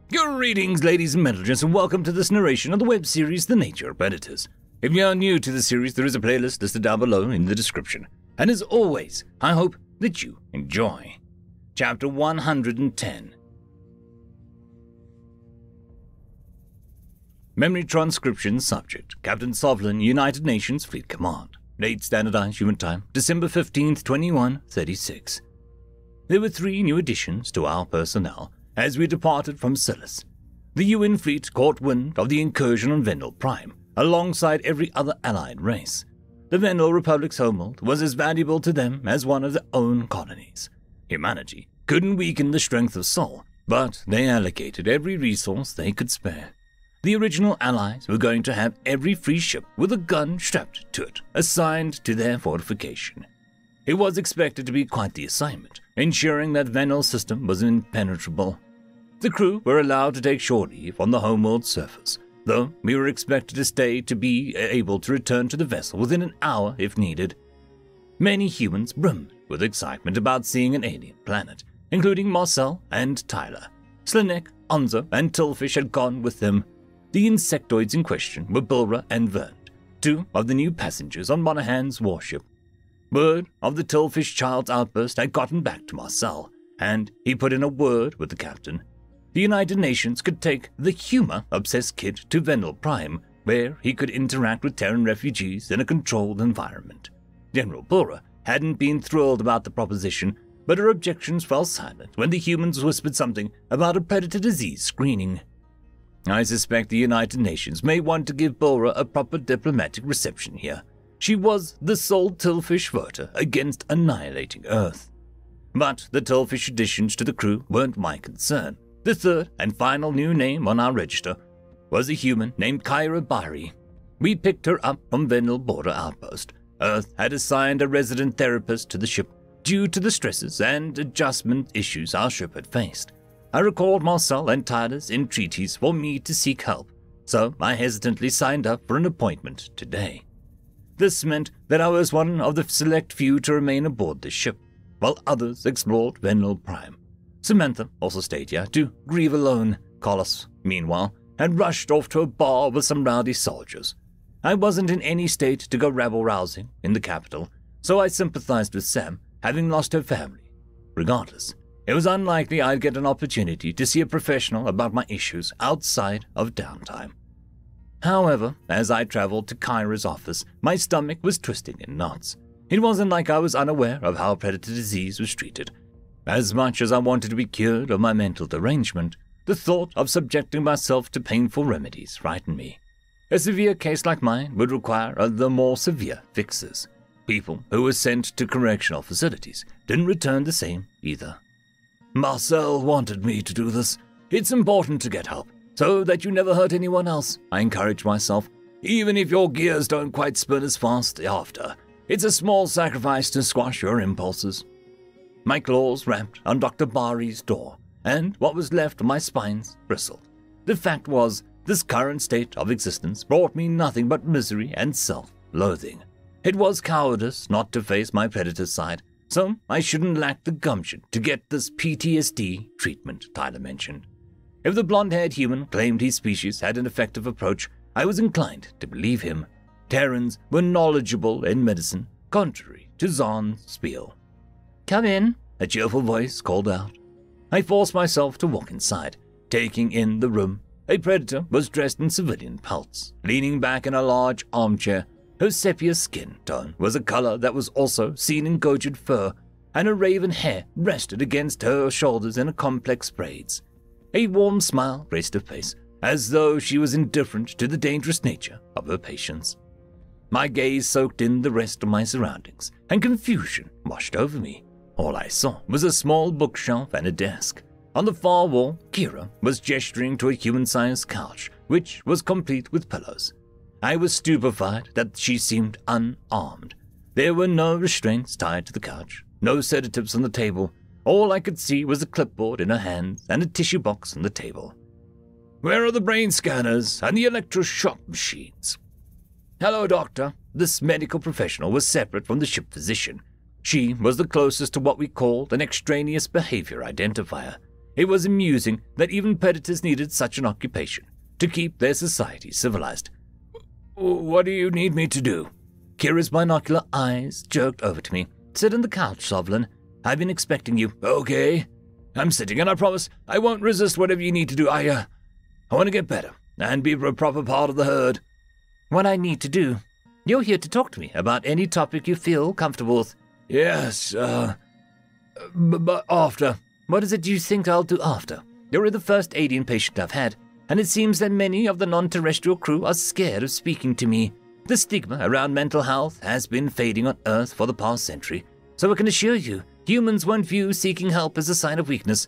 Greetings, ladies and metallurgists, and welcome to this narration of the web series The Nature of Predators. If you are new to the series, there is a playlist listed down below in the description. And as always, I hope that you enjoy. Chapter 110. Memory transcription subject, Captain Sovlin, United Nations Fleet Command. Date standardized human time, December 15th, 2136. There were 3 new additions to our personnel as we departed from Silas. The UN fleet caught wind of the incursion on Vendel Prime, alongside every other allied race. The Vendel Republic's homeworld was as valuable to them as one of their own colonies. Humanity couldn't weaken the strength of Sol, but they allocated every resource they could spare. The original allies were going to have every free ship with a gun strapped to it assigned to their fortification. It was expected to be quite the assignment, ensuring that Vendel's system was impenetrable. The crew were allowed to take shore leave on the homeworld surface, though we were expected to stay to be able to return to the vessel within an hour if needed. Many humans brimmed with excitement about seeing an alien planet, including Marcel and Tyler. Slanek, Onzo, and Tillfish had gone with them. The insectoids in question were Bulra and Vernd, 2 of the new passengers on Monahan's warship. Word of the Tillfish child's outburst had gotten back to Marcel, and he put in a word with the captain. The United Nations could take the humor-obsessed kid to Vendel Prime, where he could interact with Terran refugees in a controlled environment. General Bulra hadn't been thrilled about the proposition, but her objections fell silent when the humans whispered something about a predator disease screening. I suspect the United Nations may want to give Bulra a proper diplomatic reception here. She was the sole Tillfish voter against annihilating Earth. But the Tillfish additions to the crew weren't my concern. The third and final new name on our register was a human named Cory Bear. We picked her up from Vendel Border Outpost. Earth had assigned a resident therapist to the ship due to the stresses and adjustment issues our ship had faced. I recalled Marcel and Tyler's entreaties for me to seek help, so I hesitantly signed up for an appointment today. This meant that I was one of the select few to remain aboard the ship, while others explored Vendel Prime. Samantha also stayed here to grieve alone. Carlos, meanwhile, had rushed off to a bar with some rowdy soldiers. I wasn't in any state to go rabble-rousing in the capital, so I sympathized with Sam, having lost her family. Regardless, it was unlikely I'd get an opportunity to see a professional about my issues outside of downtime. However, as I traveled to Kyra's office, my stomach was twisting in knots. It wasn't like I was unaware of how predator disease was treated. As much as I wanted to be cured of my mental derangement, the thought of subjecting myself to painful remedies frightened me. A severe case like mine would require the more severe fixes. People who were sent to correctional facilities didn't return the same either. Marcel wanted me to do this. It's important to get help, so that you never hurt anyone else, I encouraged myself. Even if your gears don't quite spin as fast after, it's a small sacrifice to squash your impulses. My claws rapped on Dr. Bari's door, and what was left of my spines bristled. The fact was, this current state of existence brought me nothing but misery and self-loathing. It was cowardice not to face my predator side, so I shouldn't lack the gumption to get this PTSD treatment Tyler mentioned. If the blonde-haired human claimed his species had an effective approach, I was inclined to believe him. Terrans were knowledgeable in medicine, contrary to Zahn's spiel. "Come in," a cheerful voice called out. I forced myself to walk inside, taking in the room. A predator was dressed in civilian pelts, leaning back in a large armchair. Her sepia skin tone was a color that was also seen in gouged fur, and her raven hair rested against her shoulders in a complex braids. A warm smile graced her face, as though she was indifferent to the dangerous nature of her patients. My gaze soaked in the rest of my surroundings, and confusion washed over me. All I saw was a small bookshelf and a desk. On the far wall, Kira was gesturing to a human-sized couch, which was complete with pillows. I was stupefied that she seemed unarmed. There were no restraints tied to the couch, no sedatives on the table. All I could see was a clipboard in her hands and a tissue box on the table. "Where are the brain scanners and the electroshock machines?" "Hello, doctor." This medical professional was separate from the ship physician. She was the closest to what we called an extraneous behavior identifier. It was amusing that even predators needed such an occupation to keep their society civilized. What do you need me to do? Kira's binocular eyes jerked over to me. Sit on the couch, Sovlin. I've been expecting you. Okay. I'm sitting, and I promise I won't resist whatever you need to do. I want to get better and be a proper part of the herd. What I need to do? You're here to talk to me about any topic you feel comfortable with. Yes, but after. What is it you think I'll do after? You're the first alien patient I've had, and it seems that many of the non-terrestrial crew are scared of speaking to me. The stigma around mental health has been fading on Earth for the past century, so I can assure you, humans won't view seeking help as a sign of weakness.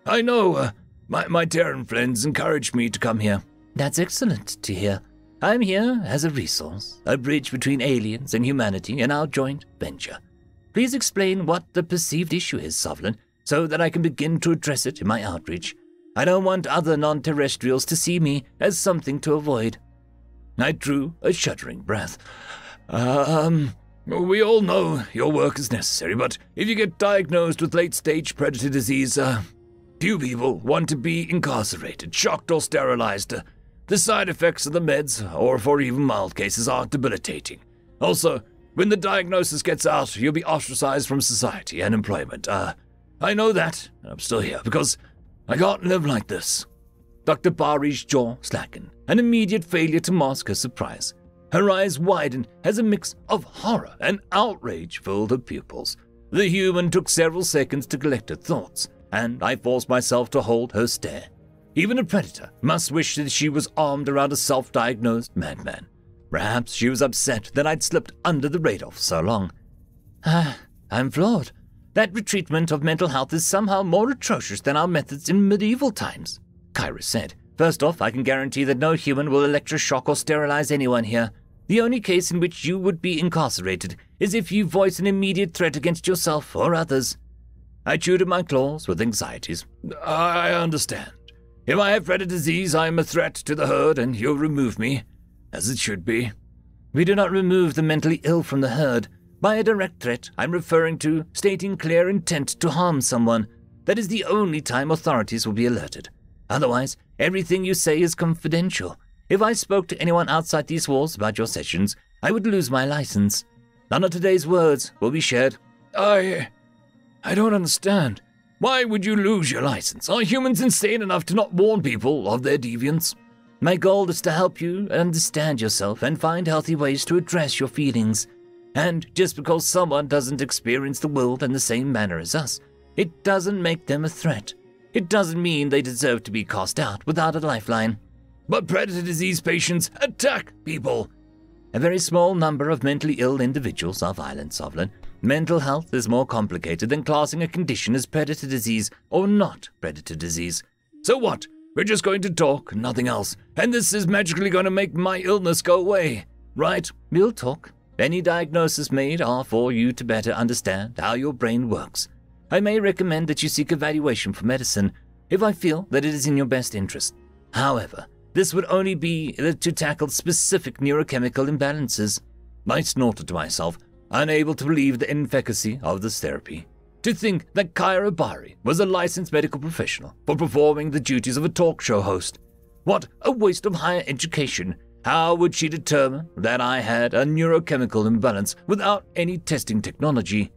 I know, my Terran friends encouraged me to come here. That's excellent to hear. I'm here as a resource, a bridge between aliens and humanity in our joint venture. Please explain what the perceived issue is, Sovlin, so that I can begin to address it in my outreach. I don't want other non-terrestrials to see me as something to avoid. I drew a shuddering breath. We all know your work is necessary, but if you get diagnosed with late-stage predator disease, few people want to be incarcerated, shocked, or sterilized. The side effects of the meds, or for even mild cases, are debilitating. Also, when the diagnosis gets out, you'll be ostracized from society and employment. I know that, and I'm still here, because I can't live like this. Dr. Bari's jaw slackened, an immediate failure to mask her surprise. Her eyes widened as a mix of horror and outrage filled her pupils. The human took several seconds to collect her thoughts, and I forced myself to hold her stare. Even a predator must wish that she was armed around a self-diagnosed madman. Perhaps she was upset that I'd slipped under the radar for so long. I'm flawed. That retreatment of mental health is somehow more atrocious than our methods in medieval times, Kyra said. First off, I can guarantee that no human will electroshock or sterilize anyone here. The only case in which you would be incarcerated is if you voice an immediate threat against yourself or others. I chewed at my claws with anxieties. I understand. If I have predator disease, I am a threat to the herd, and you'll remove me, as it should be. We do not remove the mentally ill from the herd. By a direct threat, I'm referring to stating clear intent to harm someone. That is the only time authorities will be alerted. Otherwise, everything you say is confidential. If I spoke to anyone outside these walls about your sessions, I would lose my license. None of today's words will be shared. I don't understand. Why would you lose your license? Are humans insane enough to not warn people of their deviance? My goal is to help you understand yourself and find healthy ways to address your feelings. And just because someone doesn't experience the world in the same manner as us, it doesn't make them a threat. It doesn't mean they deserve to be cast out without a lifeline. But predator disease patients attack people. A very small number of mentally ill individuals are violent, Sovlin. Mental health is more complicated than classing a condition as predator disease or not predator disease. So what? We're just going to talk, nothing else. And this is magically going to make my illness go away, right? We'll talk. Any diagnoses made are for you to better understand how your brain works. I may recommend that you seek evaluation for medicine if I feel that it is in your best interest. However, this would only be to tackle specific neurochemical imbalances. I snorted to myself, unable to believe the inefficacy of this therapy. To think that Cory Bear was a licensed medical professional for performing the duties of a talk show host. What a waste of higher education. How would she determine that I had a neurochemical imbalance without any testing technology?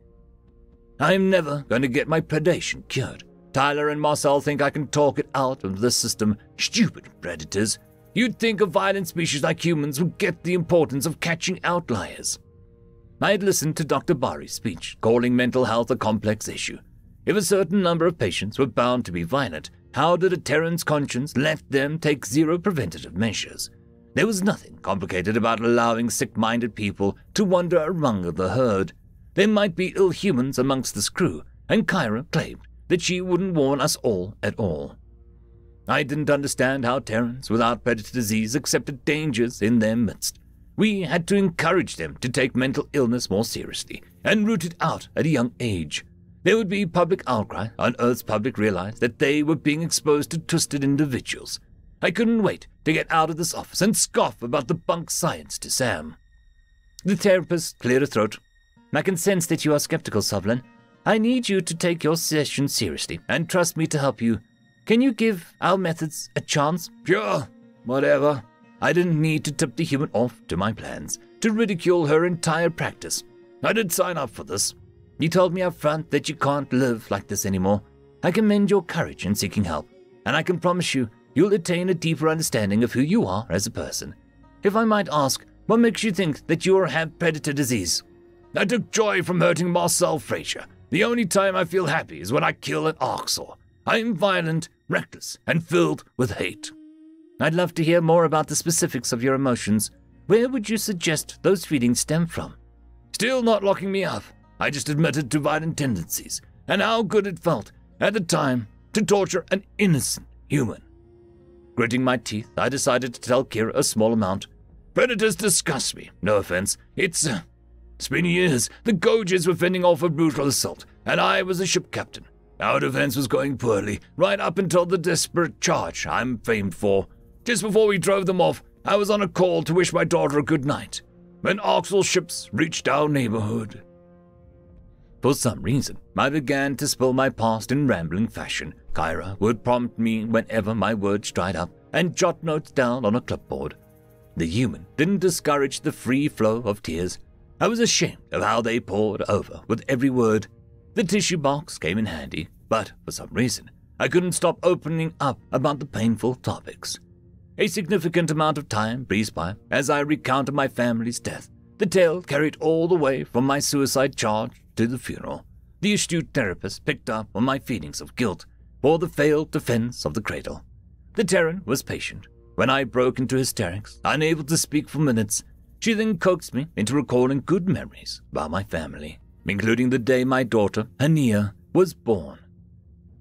I'm never going to get my predation cured. Tyler and Marcel think I can talk it out of the system. Stupid predators. You'd think a violent species like humans would get the importance of catching outliers. I had listened to Dr. Bari's speech, calling mental health a complex issue. If a certain number of patients were bound to be violent, how did a Terran's conscience let them take zero preventative measures? There was nothing complicated about allowing sick-minded people to wander among the herd. There might be ill humans amongst this crew, and Kyra claimed that she wouldn't warn us all at all. I didn't understand how Terrans without predator disease accepted dangers in their midst. We had to encourage them to take mental illness more seriously and root it out at a young age. There would be public outcry when Earth's public realized that they were being exposed to twisted individuals. I couldn't wait to get out of this office and scoff about the bunk science to Sam. The therapist cleared her throat. I can sense that you are skeptical, Sovlin. I need you to take your session seriously and trust me to help you. Can you give our methods a chance? Sure, whatever. I didn't need to tip the human off to my plans, to ridicule her entire practice. I did sign up for this. You told me up front that you can't live like this anymore. I commend your courage in seeking help, and I can promise you'll attain a deeper understanding of who you are as a person. If I might ask, what makes you think that you have predator disease? I took joy from hurting Marcel Frazier. The only time I feel happy is when I kill an Arxor. I am violent, reckless, and filled with hate. I'd love to hear more about the specifics of your emotions. Where would you suggest those feelings stem from? Still not locking me up. I just admitted to violent tendencies, and how good it felt, at the time, to torture an innocent human. Gritting my teeth, I decided to tell Kira a small amount. Predators disgust me, no offense. It's been years. The Goges were fending off a brutal assault, and I was a ship captain. Our defense was going poorly, right up until the desperate charge I'm famed for. Just before we drove them off, I was on a call to wish my daughter a good night, when Arxel ships reached our neighborhood. For some reason, I began to spill my past in rambling fashion. Kyra would prompt me whenever my words dried up and jot notes down on a clipboard. The human didn't discourage the free flow of tears. I was ashamed of how they poured over with every word. The tissue box came in handy, but for some reason, I couldn't stop opening up about the painful topics. A significant amount of time breezed by as I recounted my family's death. The tale carried all the way from my suicide charge to the funeral. The astute therapist picked up on my feelings of guilt for the failed defense of the cradle. The Terran was patient. When I broke into hysterics, unable to speak for minutes, she then coaxed me into recalling good memories about my family, including the day my daughter, Hania, was born.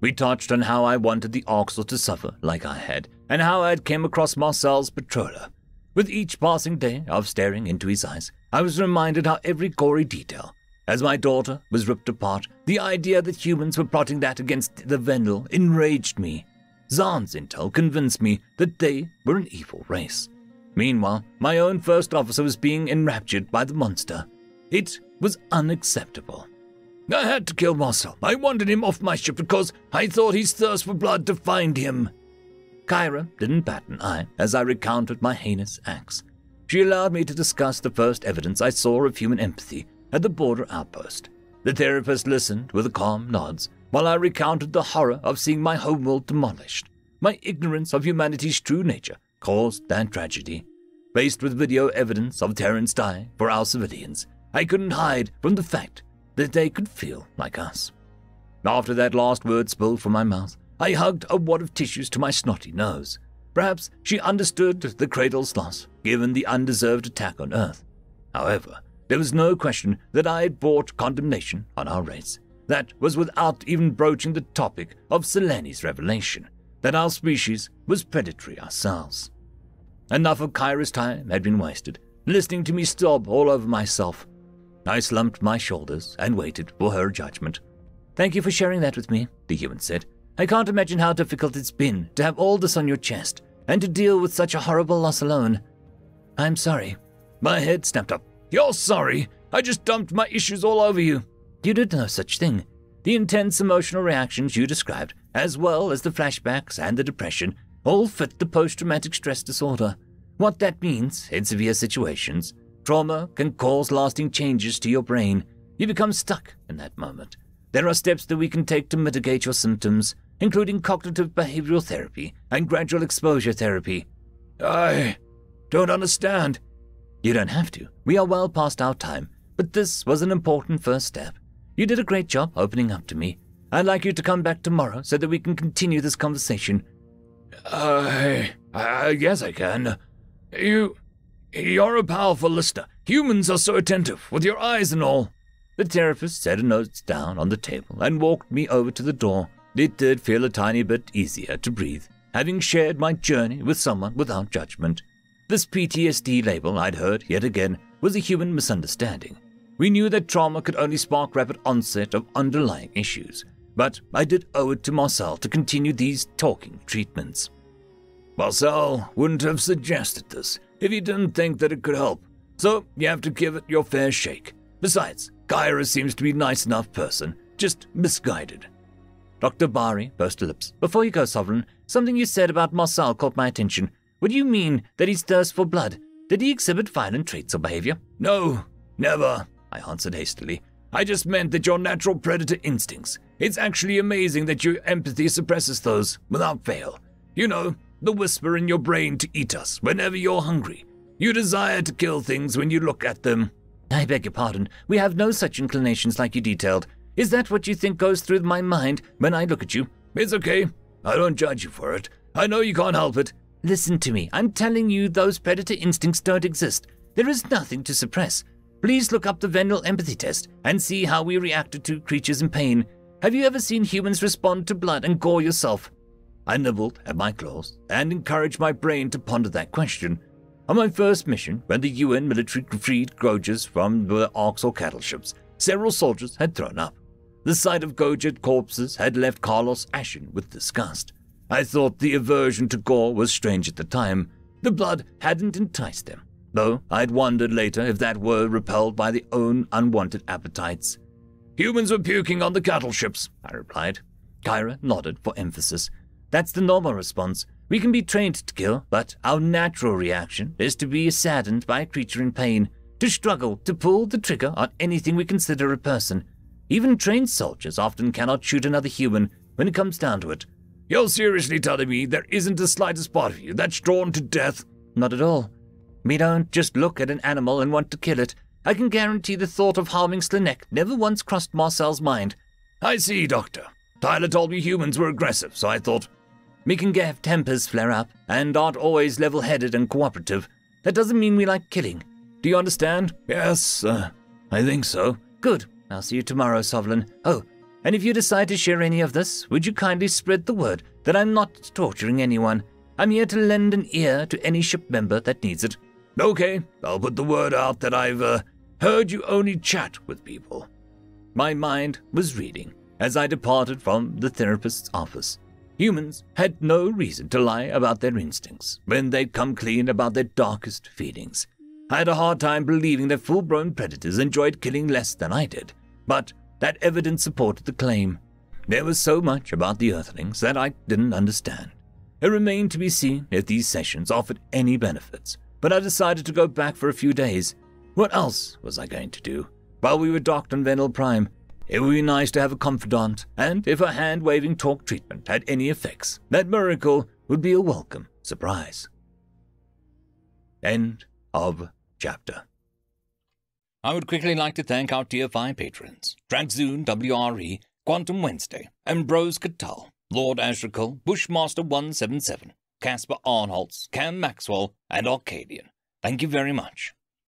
We touched on how I wanted the Arxel to suffer like I had, and how I had came across Marcel's patroller. With each passing day of staring into his eyes, I was reminded how every gory detail, as my daughter was ripped apart, the idea that humans were plotting that against the Vendel enraged me. Zahn's intel convinced me that they were an evil race. Meanwhile, my own first officer was being enraptured by the monster. It was unacceptable. I had to kill Marcel. I wanted him off my ship because I thought his thirst for blood defined him. Kyra didn't bat an eye as I recounted my heinous acts. She allowed me to discuss the first evidence I saw of human empathy at the border outpost. The therapist listened with calm nods while I recounted the horror of seeing my homeworld demolished. My ignorance of humanity's true nature caused that tragedy. Faced with video evidence of Terrans dying for our civilians, I couldn't hide from the fact that they could feel like us. After that last word spilled from my mouth, I hugged a wad of tissues to my snotty nose. Perhaps she understood the cradle's loss, given the undeserved attack on Earth. However, there was no question that I had brought condemnation on our race. That was without even broaching the topic of Seleni's revelation, that our species was predatory ourselves. Enough of Kyra's time had been wasted, listening to me sob all over myself. I slumped my shoulders and waited for her judgment. Thank you for sharing that with me, the human said. I can't imagine how difficult it's been to have all this on your chest and to deal with such a horrible loss alone. I'm sorry. My head snapped up. You're sorry? I just dumped my issues all over you. You did no such thing. The intense emotional reactions you described, as well as the flashbacks and the depression, all fit the post-traumatic stress disorder. What that means in severe situations, trauma can cause lasting changes to your brain. You become stuck in that moment. There are steps that we can take to mitigate your symptoms, including cognitive behavioral therapy and gradual exposure therapy. I don't understand. You don't have to. We are well past our time, but this was an important first step. You did a great job opening up to me. I'd like you to come back tomorrow so that we can continue this conversation. I guess I can. You're a powerful listener. Humans are so attentive, with your eyes and all. The therapist set her notes down on the table and walked me over to the door. It did feel a tiny bit easier to breathe, having shared my journey with someone without judgment. This PTSD label I'd heard yet again was a human misunderstanding. We knew that trauma could only spark rapid onset of underlying issues, but I did owe it to Marcel to continue these talking treatments. Marcel wouldn't have suggested this if he didn't think that it could help, so you have to give it your fair shake. Besides, Kyra seems to be a nice enough person, just misguided. Dr. W.R.E. pursed her lips. Before you go, Sovereign, something you said about Marcel caught my attention. What do you mean that he's thirst for blood? Did he exhibit violent traits or behavior? No, never, I answered hastily. I just meant that your natural predator instincts. It's actually amazing that your empathy suppresses those, without fail. You know, the whisper in your brain to eat us whenever you're hungry. You desire to kill things when you look at them. I beg your pardon. We have no such inclinations like you detailed. Is that what you think goes through my mind when I look at you? It's okay. I don't judge you for it. I know you can't help it. Listen to me. I'm telling you those predator instincts don't exist. There is nothing to suppress. Please look up the Venal empathy test and see how we reacted to creatures in pain. Have you ever seen humans respond to blood and gore yourself? I nibbled at my claws and encouraged my brain to ponder that question. On my first mission, when the UN military freed Gojas from the Orcs or cattle ships, several soldiers had thrown up. The sight of Goja corpses had left Carlos ashen with disgust. I thought the aversion to gore was strange at the time. The blood hadn't enticed them, though I'd wondered later if that were repelled by their own unwanted appetites. Humans were puking on the cattle ships, I replied. Kyra nodded for emphasis. That's the normal response. We can be trained to kill, but our natural reaction is to be saddened by a creature in pain, to struggle to pull the trigger on anything we consider a person. Even trained soldiers often cannot shoot another human when it comes down to it. You're seriously telling me there isn't the slightest part of you that's drawn to death? Not at all. We don't just look at an animal and want to kill it. I can guarantee the thought of harming Slanek never once crossed Marcel's mind. I see, Doctor. Tyler told me humans were aggressive, so I thought... We can have tempers flare up and aren't always level-headed and cooperative. That doesn't mean we like killing. Do you understand? Yes, I think so. Good. I'll see you tomorrow, Sovereign. Oh, and if you decide to share any of this, would you kindly spread the word that I'm not torturing anyone? I'm here to lend an ear to any ship member that needs it. Okay, I'll put the word out that I've heard you only chat with people. My mind was reading as I departed from the therapist's office. Humans had no reason to lie about their instincts when they'd come clean about their darkest feelings. I had a hard time believing that full-grown predators enjoyed killing less than I did, but that evidence supported the claim. There was so much about the Earthlings that I didn't understand. It remained to be seen if these sessions offered any benefits, but I decided to go back for a few days. What else was I going to do? While we were docked on Venal Prime, it would be nice to have a confidant, and if a hand-waving talk treatment had any effects, that miracle would be a welcome surprise. End of chapter. I would quickly like to thank our Tier 5 patrons, Dragzoon W.R.E, Quantum Wednesday, Ambrose Catal, Lord Ashrakal, Bushmaster 177, Casper Arnholtz, Cam Maxwell, and Arcadian. Thank you very much.